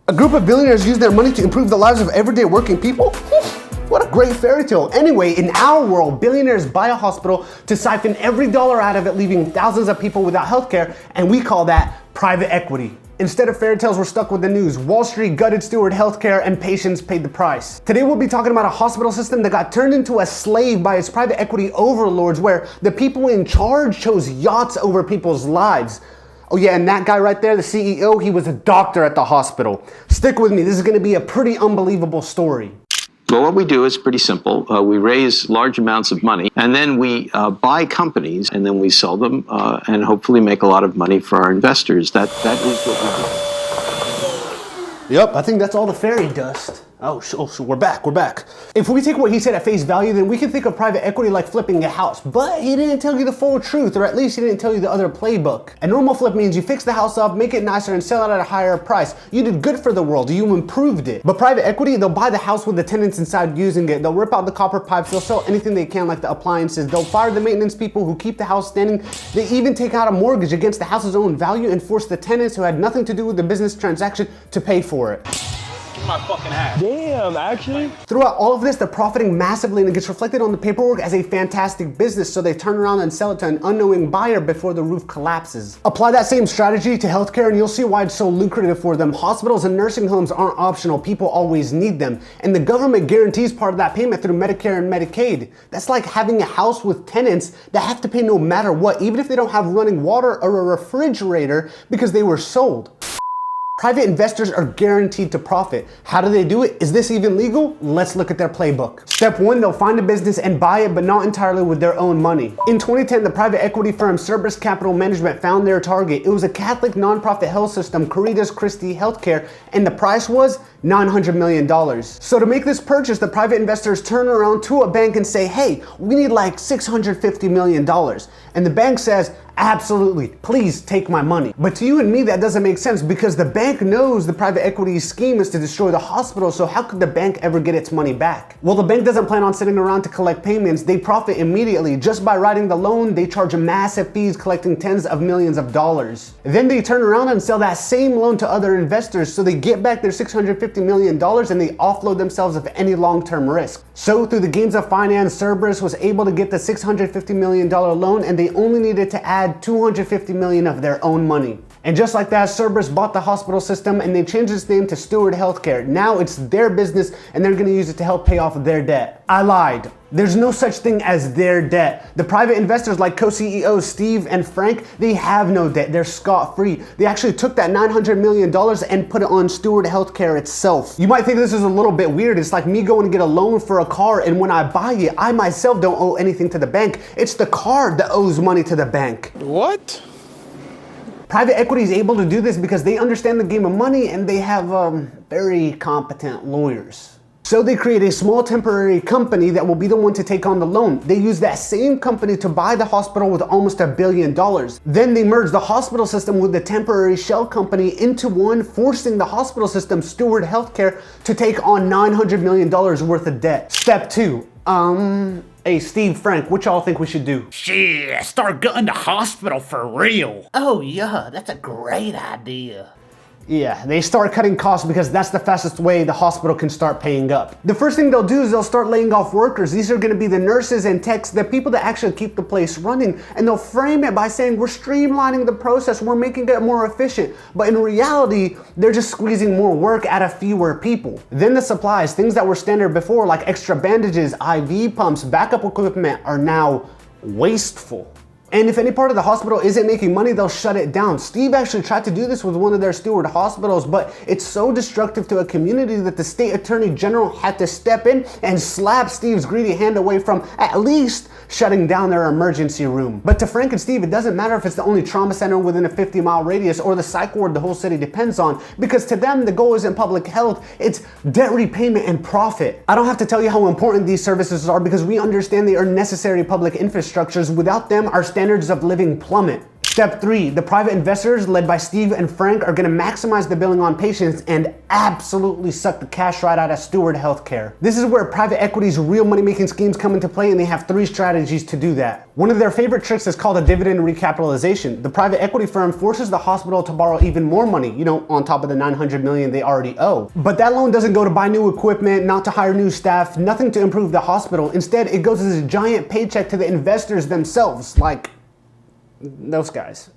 A group of billionaires use their money to improve the lives of everyday working people? What a great fairy tale. Anyway, in our world, billionaires buy a hospital to siphon every dollar out of it, leaving thousands of people without healthcare, and we call that private equity. Instead of fairy tales, we're stuck with the news. Wall Street gutted Steward healthcare and patients paid the price. Today we'll be talking about a hospital system that got turned into a slave by its private equity overlords, where the people in charge chose yachts over people's lives. Oh yeah, and that guy right there, the CEO, he was a doctor at the hospital. Stick with me, this is gonna be a pretty unbelievable story. Well, what we do is pretty simple. We raise large amounts of money, and then we buy companies, and then we sell them, and hopefully make a lot of money for our investors. That is what we do. Yep, I think that's all the fairy dust. Oh, so we're back. If we take what he said at face value, then we can think of private equity like flipping a house, but he didn't tell you the full truth, or at least he didn't tell you the other playbook. A normal flip means you fix the house up, make it nicer, and sell it at a higher price. You did good for the world, you improved it. But private equity, they'll buy the house with the tenants inside using it. They'll rip out the copper pipes, they'll sell anything they can like the appliances. They'll fire the maintenance people who keep the house standing. They even take out a mortgage against the house's own value and force the tenants who had nothing to do with the business transaction to pay for it. My fucking ass. Damn, actually. Throughout all of this, they're profiting massively, and it gets reflected on the paperwork as a fantastic business, so they turn around and sell it to an unknowing buyer before the roof collapses. Apply that same strategy to healthcare and you'll see why it's so lucrative for them. Hospitals and nursing homes aren't optional, people always need them. And the government guarantees part of that payment through Medicare and Medicaid. That's like having a house with tenants that have to pay no matter what, even if they don't have running water or a refrigerator because they were sold. Private investors are guaranteed to profit. How do they do it? Is this even legal? Let's look at their playbook. Step 1, they'll find a business and buy it, but not entirely with their own money. In 2010, the private equity firm Cerberus Capital Management found their target. It was a Catholic nonprofit health system, Caritas Christi Healthcare, and the price was $900 million. So to make this purchase, the private investors turn around to a bank and say, hey, we need like $650 million. And the bank says, absolutely, please take my money. But to you and me, that doesn't make sense because the bank knows the private equity scheme is to destroy the hospital, so how could the bank ever get its money back? Well, the bank doesn't plan on sitting around to collect payments. They profit immediately. Just by writing the loan, they charge massive fees, collecting tens of millions of dollars. Then they turn around and sell that same loan to other investors, so they get back their $650 million and they offload themselves of any long-term risk. So through the games of finance, Cerberus was able to get the $650 million loan, and they only needed to add $250 million of their own money. And just like that, Cerberus bought the hospital system and they changed its name to Steward Healthcare. Now it's their business and they're gonna use it to help pay off their debt. I lied. There's no such thing as their debt. The private investors like co-CEOs Steve and Frank, they have no debt. They're scot-free. They actually took that $900 million and put it on Steward Healthcare itself. You might think this is a little bit weird. It's like me going to get a loan for a car, and when I buy it, I myself don't owe anything to the bank. It's the car that owes money to the bank. What? Private equity is able to do this because they understand the game of money and they have very competent lawyers. So they create a small temporary company that will be the one to take on the loan. They use that same company to buy the hospital with almost $1 billion. Then they merge the hospital system with the temporary shell company into one, forcing the hospital system, Steward Healthcare, to take on $900 million worth of debt. Step 2. Hey, Steve, Frank, what y'all think we should do? Shit, start gutting the hospital for real. Oh yeah, that's a great idea. Yeah, they start cutting costs because that's the fastest way the hospital can start paying up. The first thing they'll do is they'll start laying off workers. These are gonna be the nurses and techs, the people that actually keep the place running, and they'll frame it by saying, we're streamlining the process, we're making it more efficient. But in reality, they're just squeezing more work out of fewer people. Then the supplies, things that were standard before, like extra bandages, IV pumps, backup equipment, are now wasteful. And if any part of the hospital isn't making money, they'll shut it down. Steve actually tried to do this with one of their Steward hospitals, but it's so destructive to a community that the state attorney general had to step in and slap Steve's greedy hand away from at least shutting down their emergency room. But to Frank and Steve, it doesn't matter if it's the only trauma center within a 50-mile radius or the psych ward the whole city depends on, because to them, the goal isn't public health, it's debt repayment and profit. I don't have to tell you how important these services are because we understand they are necessary public infrastructures. Without them, our standards of living plummet. Step 3, the private investors led by Steve and Frank are going to maximize the billing on patients and absolutely suck the cash right out of Steward Healthcare. This is where private equity's real money-making schemes come into play, and they have 3 strategies to do that. One of their favorite tricks is called a dividend recapitalization. The private equity firm forces the hospital to borrow even more money, on top of the $900 million they already owe. But that loan doesn't go to buy new equipment, not to hire new staff, nothing to improve the hospital. Instead, it goes as a giant paycheck to the investors themselves, like those guys.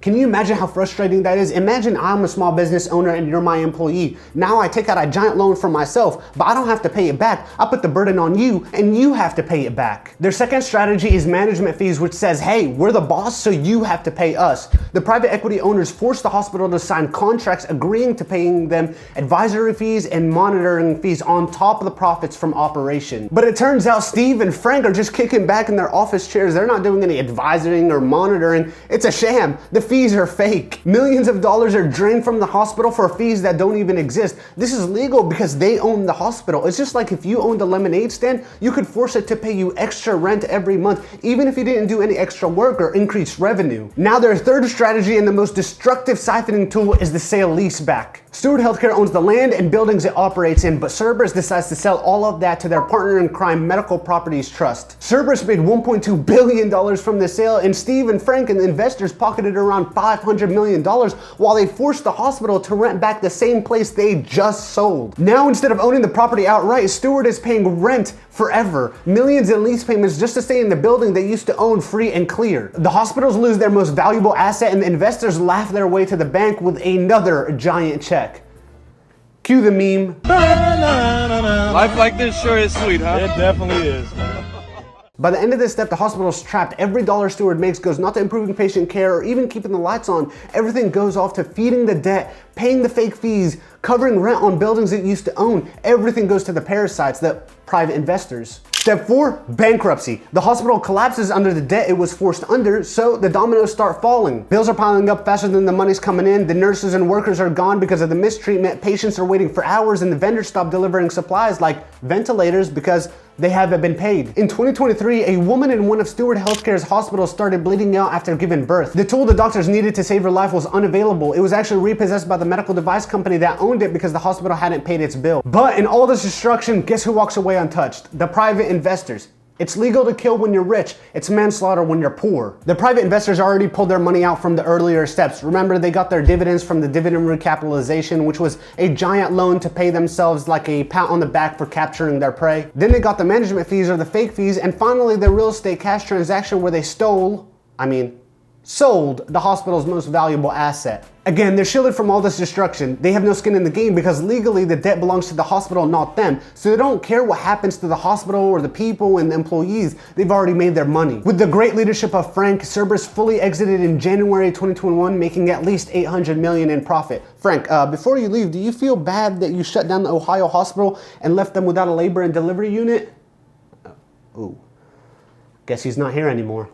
Can you imagine how frustrating that is? Imagine I'm a small business owner and you're my employee. Now I take out a giant loan for myself, but I don't have to pay it back. I put the burden on you and you have to pay it back. Their second strategy is management fees, which says, hey, we're the boss, so you have to pay us. The private equity owners force the hospital to sign contracts agreeing to paying them advisory fees and monitoring fees on top of the profits from operation. But it turns out Steve and Frank are just kicking back in their office chairs. They're not doing any advising or monitoring. It's a sham. The fees are fake. Millions of dollars are drained from the hospital for fees that don't even exist. This is legal because they own the hospital. It's just like if you owned a lemonade stand, you could force it to pay you extra rent every month, even if you didn't do any extra work or increase revenue. Now their third strategy and the most destructive siphoning tool is the sale-leaseback. Steward Healthcare owns the land and buildings it operates in, but Cerberus decides to sell all of that to their partner in crime, Medical Properties Trust. Cerberus made $1.2 billion from the sale, and Steve and Frank and the investors pocketed around $500 million while they forced the hospital to rent back the same place they just sold. Now, instead of owning the property outright, Steward is paying rent forever. Millions in lease payments just to stay in the building they used to own free and clear. The hospitals lose their most valuable asset, and the investors laugh their way to the bank with another giant check. Cue the meme. Life like this sure is sweet, huh? It definitely is. By the end of this step, the hospital is trapped. Every dollar Steward makes goes not to improving patient care or even keeping the lights on. Everything goes off to feeding the debt, paying the fake fees, covering rent on buildings it used to own. Everything goes to the parasites, the private investors. Step 4, bankruptcy. The hospital collapses under the debt it was forced under, so the dominoes start falling. Bills are piling up faster than the money's coming in. The nurses and workers are gone because of the mistreatment. Patients are waiting for hours, and the vendors stop delivering supplies like ventilators because they haven't been paid. In 2023, a woman in one of Steward Healthcare's hospitals started bleeding out after giving birth. The tool the doctors needed to save her life was unavailable. It was actually repossessed by the medical device company that owned it because the hospital hadn't paid its bill. But in all this destruction, guess who walks away untouched? The private investors. It's legal to kill when you're rich. It's manslaughter when you're poor. The private investors already pulled their money out from the earlier steps. Remember, they got their dividends from the dividend recapitalization, which was a giant loan to pay themselves like a pat on the back for capturing their prey. Then they got the management fees or the fake fees, and finally the real estate cash transaction where they sold the hospital's most valuable asset. Again, they're shielded from all this destruction. They have no skin in the game because legally the debt belongs to the hospital, not them. So they don't care what happens to the hospital or the people and the employees. They've already made their money. With the great leadership of Frank, Cerberus fully exited in January 2021, making at least $800 million in profit. Frank, before you leave, do you feel bad that you shut down the Ohio hospital and left them without a labor and delivery unit? Ooh, guess he's not here anymore.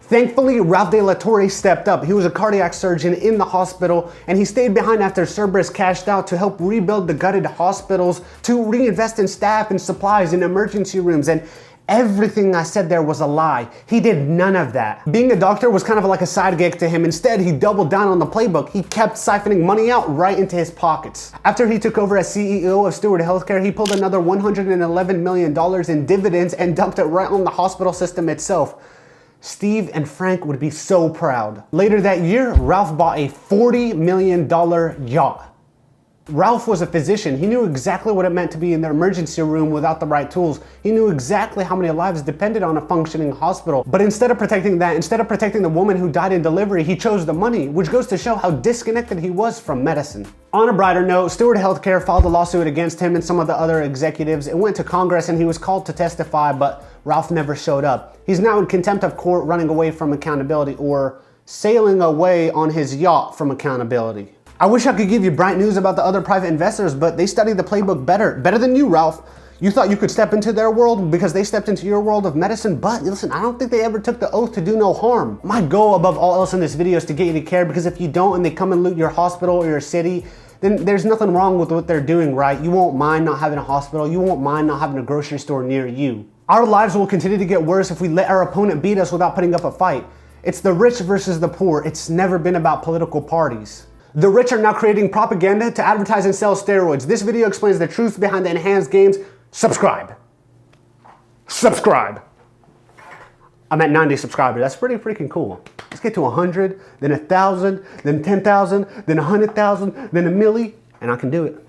Thankfully, Ralph De La Torre stepped up. He was a cardiac surgeon in the hospital, and he stayed behind after Cerberus cashed out to help rebuild the gutted hospitals, to reinvest in staff and supplies in emergency rooms, and everything I said there was a lie. He did none of that. Being a doctor was kind of like a side gig to him. Instead, he doubled down on the playbook. He kept siphoning money out right into his pockets. After he took over as CEO of Steward Healthcare, he pulled another $111 million in dividends and dumped it right on the hospital system itself. Steve and Frank would be so proud. Later that year, Ralph bought a $40 million yacht. Ralph was a physician. He knew exactly what it meant to be in the emergency room without the right tools. He knew exactly how many lives depended on a functioning hospital. But instead of protecting the woman who died in delivery, he chose the money, which goes to show how disconnected he was from medicine. On a brighter note, Steward Healthcare filed a lawsuit against him and some of the other executives. It went to Congress and he was called to testify, but Ralph never showed up. He's now in contempt of court, running away from accountability, or sailing away on his yacht from accountability. I wish I could give you bright news about the other private investors, but they studied the playbook better than you, Ralph. You thought you could step into their world because they stepped into your world of medicine, but listen, I don't think they ever took the oath to do no harm. My goal above all else in this video is to get you to care, because if you don't and they come and loot your hospital or your city, then there's nothing wrong with what they're doing, right? You won't mind not having a hospital. You won't mind not having a grocery store near you. Our lives will continue to get worse if we let our opponent beat us without putting up a fight. It's the rich versus the poor. It's never been about political parties. The rich are now creating propaganda to advertise and sell steroids. This video explains the truth behind the enhanced games. Subscribe. Subscribe. I'm at 90 subscribers. That's pretty freaking cool. Let's get to 100, then 1,000, then 10,000, then 100,000, then a milli, and I can do it.